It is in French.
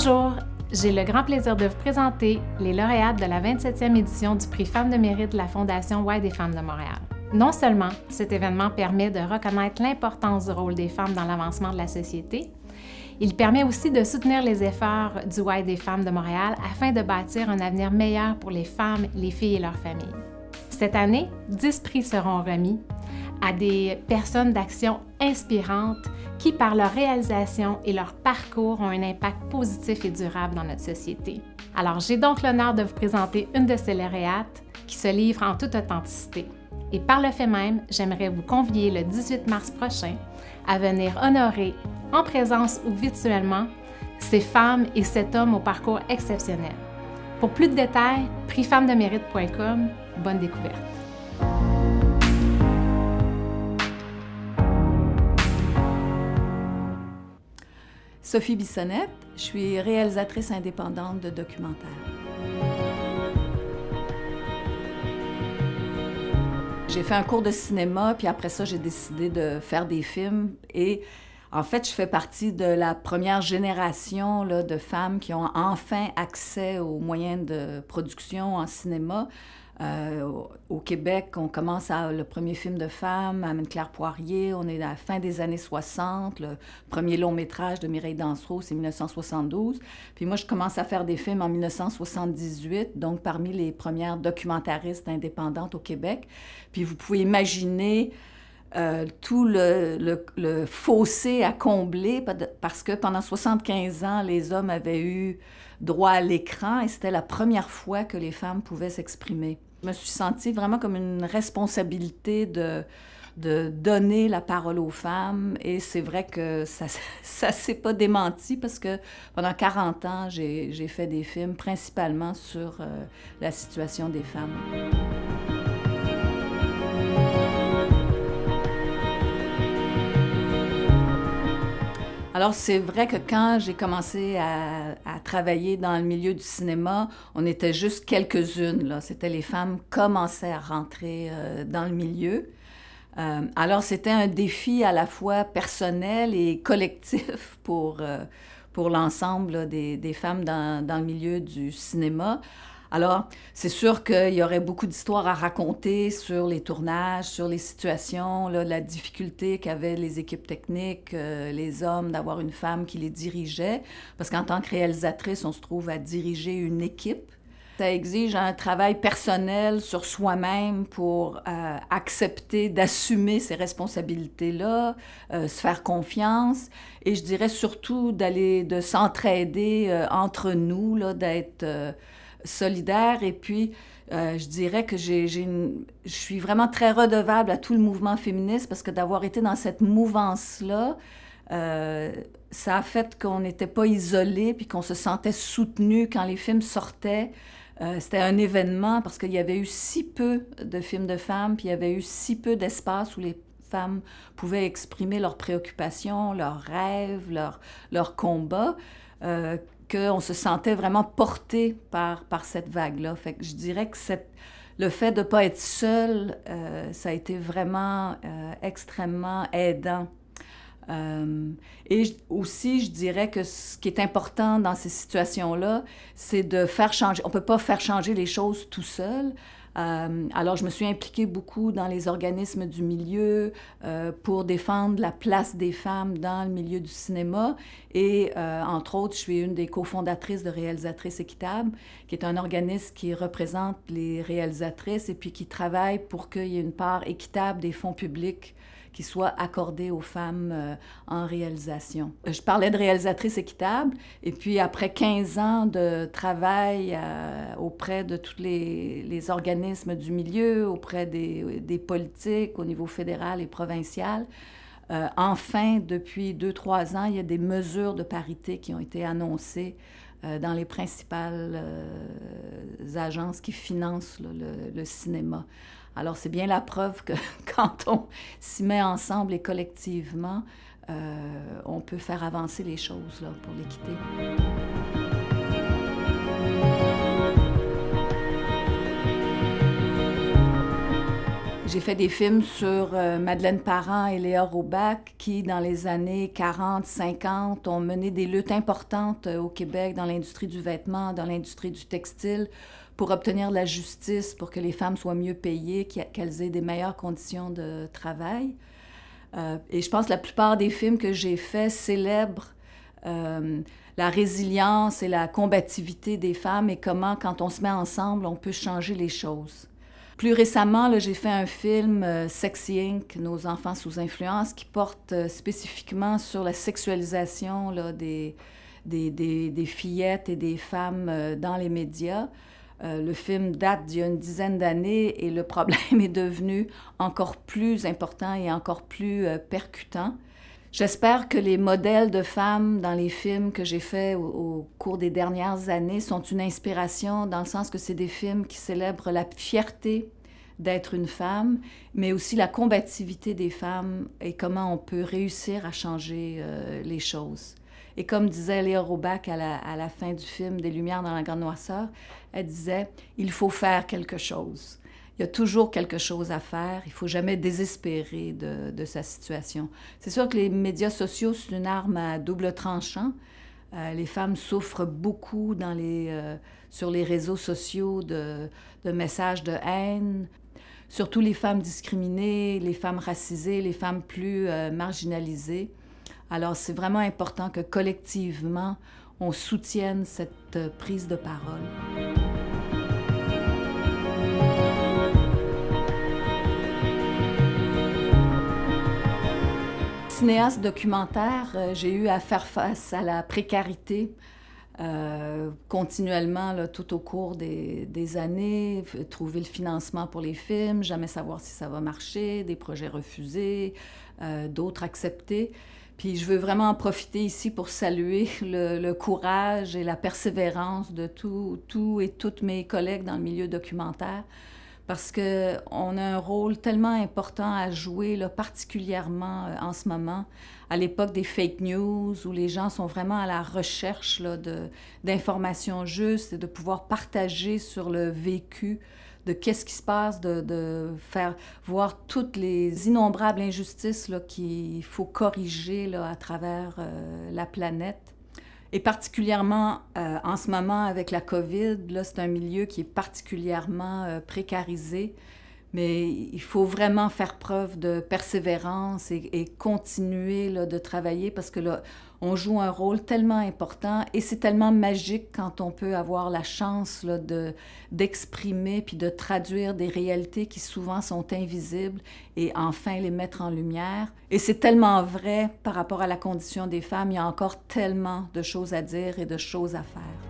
Bonjour, j'ai le grand plaisir de vous présenter les lauréates de la 27e édition du prix Femmes de mérite de la Fondation Why des femmes de Montréal. Non seulement cet événement permet de reconnaître l'importance du rôle des femmes dans l'avancement de la société, il permet aussi de soutenir les efforts du Why des femmes de Montréal afin de bâtir un avenir meilleur pour les femmes, les filles et leurs familles. Cette année, 10 prix seront remis à des personnes d'action inspirantes qui, par leur réalisation et leur parcours, ont un impact positif et durable dans notre société. Alors, j'ai donc l'honneur de vous présenter une de ces lauréates qui se livre en toute authenticité. Et par le fait même, j'aimerais vous convier le 18 mars prochain à venir honorer, en présence ou virtuellement, ces femmes et cet homme au parcours exceptionnel. Pour plus de détails, prixfemmesdemérite.com. Bonne découverte! Sophie Bissonnette, je suis réalisatrice indépendante de documentaires. J'ai fait un cours de cinéma, puis après ça, j'ai décidé de faire des films. Et en fait, je fais partie de la première génération là, de femmes qui ont enfin accès aux moyens de production en cinéma. Au Québec, on commence le premier film de femme, Anne-Claire Poirier. On est à la fin des années 60. Le premier long métrage de Mireille Dansereau, c'est 1972. Puis moi, je commence à faire des films en 1978, donc parmi les premières documentaristes indépendantes au Québec. Puis vous pouvez imaginer tout le fossé à combler, parce que pendant 75 ans, les hommes avaient eu droit à l'écran et c'était la première fois que les femmes pouvaient s'exprimer. Je me suis sentie vraiment comme une responsabilité de donner la parole aux femmes, et c'est vrai que ça s'est pas démenti parce que pendant 40 ans, j'ai fait des films principalement sur la situation des femmes. Alors, c'est vrai que quand j'ai commencé à travailler dans le milieu du cinéma, on était juste quelques-unes, là. C'était les femmes commençaient à rentrer dans le milieu. Alors, c'était un défi à la fois personnel et collectif pour l'ensemble des femmes dans le milieu du cinéma. Alors, c'est sûr qu'il y aurait beaucoup d'histoires à raconter sur les tournages, sur les situations, là, la difficulté qu'avaient les équipes techniques, les hommes, d'avoir une femme qui les dirigeait. Parce qu'en tant que réalisatrice, on se trouve à diriger une équipe. Ça exige un travail personnel sur soi-même pour accepter d'assumer ces responsabilités-là, se faire confiance. Et je dirais surtout de s'entraider entre nous, là, d'être solidaire. Et puis, je dirais que je suis vraiment très redevable à tout le mouvement féministe parce que d'avoir été dans cette mouvance-là, ça a fait qu'on n'était pas isolés puis qu'on se sentait soutenus quand les films sortaient. C'était un événement parce qu'il y avait eu si peu de films de femmes, puis il y avait eu si peu d'espace où les femmes pouvaient exprimer leurs préoccupations, leurs rêves, leurs combats, qu'on se sentait vraiment porté par cette vague-là. Fait que je dirais que le fait de ne pas être seule, ça a été vraiment extrêmement aidant. Et aussi, je dirais que ce qui est important dans ces situations-là, c'est de faire changer. On ne peut pas faire changer les choses tout seul. Alors, je me suis impliquée beaucoup dans les organismes du milieu pour défendre la place des femmes dans le milieu du cinéma. Et, entre autres, je suis une des cofondatrices de Réalisatrices Équitables, qui est un organisme qui représente les réalisatrices et puis qui travaille pour qu'il y ait une part équitable des fonds publics qui soit accordée aux femmes en réalisation. Je parlais de réalisatrice équitable, et puis après 15 ans de travail auprès de tous les organismes du milieu, auprès des politiques au niveau fédéral et provincial, enfin, depuis 2-3 ans, il y a des mesures de parité qui ont été annoncées dans les principales agences qui financent le cinéma. Alors, c'est bien la preuve que quand on s'y met ensemble et collectivement, on peut faire avancer les choses là, pour l'équité. J'ai fait des films sur Madeleine Parent et Léa Robach qui, dans les années 40, 50, ont mené des luttes importantes au Québec dans l'industrie du vêtement, dans l'industrie du textile, pour obtenir de la justice, pour que les femmes soient mieux payées, qu'elles aient des meilleures conditions de travail. Et je pense que la plupart des films que j'ai faits célèbrent la résilience et la combativité des femmes et comment, quand on se met ensemble, on peut changer les choses. Plus récemment, là, j'ai fait un film, Sexy Inc., Nos enfants sous influence, qui porte spécifiquement sur la sexualisation là, des fillettes et des femmes dans les médias. Le film date d'il y a une dizaine d'années et le problème est devenu encore plus important et encore plus percutant. J'espère que les modèles de femmes dans les films que j'ai faits au cours des dernières années sont une inspiration dans le sens que c'est des films qui célèbrent la fierté d'être une femme, mais aussi la combativité des femmes et comment on peut réussir à changer les choses. Et comme disait Léa Robach à la fin du film Des Lumières dans la grande noirceur, elle disait « Il faut faire quelque chose ». Il y a toujours quelque chose à faire. Il ne faut jamais désespérer de sa situation. C'est sûr que les médias sociaux, c'est une arme à double tranchant. Les femmes souffrent beaucoup sur les réseaux sociaux de messages de haine. Surtout les femmes discriminées, les femmes racisées, les femmes plus marginalisées. Alors, c'est vraiment important que collectivement, on soutienne cette prise de parole. Cinéaste documentaire, j'ai eu à faire face à la précarité continuellement là, tout au cours des années, trouver le financement pour les films, jamais savoir si ça va marcher, des projets refusés, d'autres acceptés. Puis je veux vraiment en profiter ici pour saluer le courage et la persévérance de tous et toutes mes collègues dans le milieu documentaire, parce qu'on a un rôle tellement important à jouer, là, particulièrement en ce moment, à l'époque des fake news, où les gens sont vraiment à la recherche d'informations justes et de pouvoir partager sur le vécu de qu'est-ce qui se passe, de faire voir toutes les innombrables injustices qu'il faut corriger là, à travers la planète. Et particulièrement en ce moment avec la COVID, là, c'est un milieu qui est particulièrement précarisé, mais il faut vraiment faire preuve de persévérance et continuer là, de travailler parce que là, on joue un rôle tellement important et c'est tellement magique quand on peut avoir la chance là, d'exprimer puis de traduire des réalités qui souvent sont invisibles et enfin les mettre en lumière. Et c'est tellement vrai par rapport à la condition des femmes, il y a encore tellement de choses à dire et de choses à faire.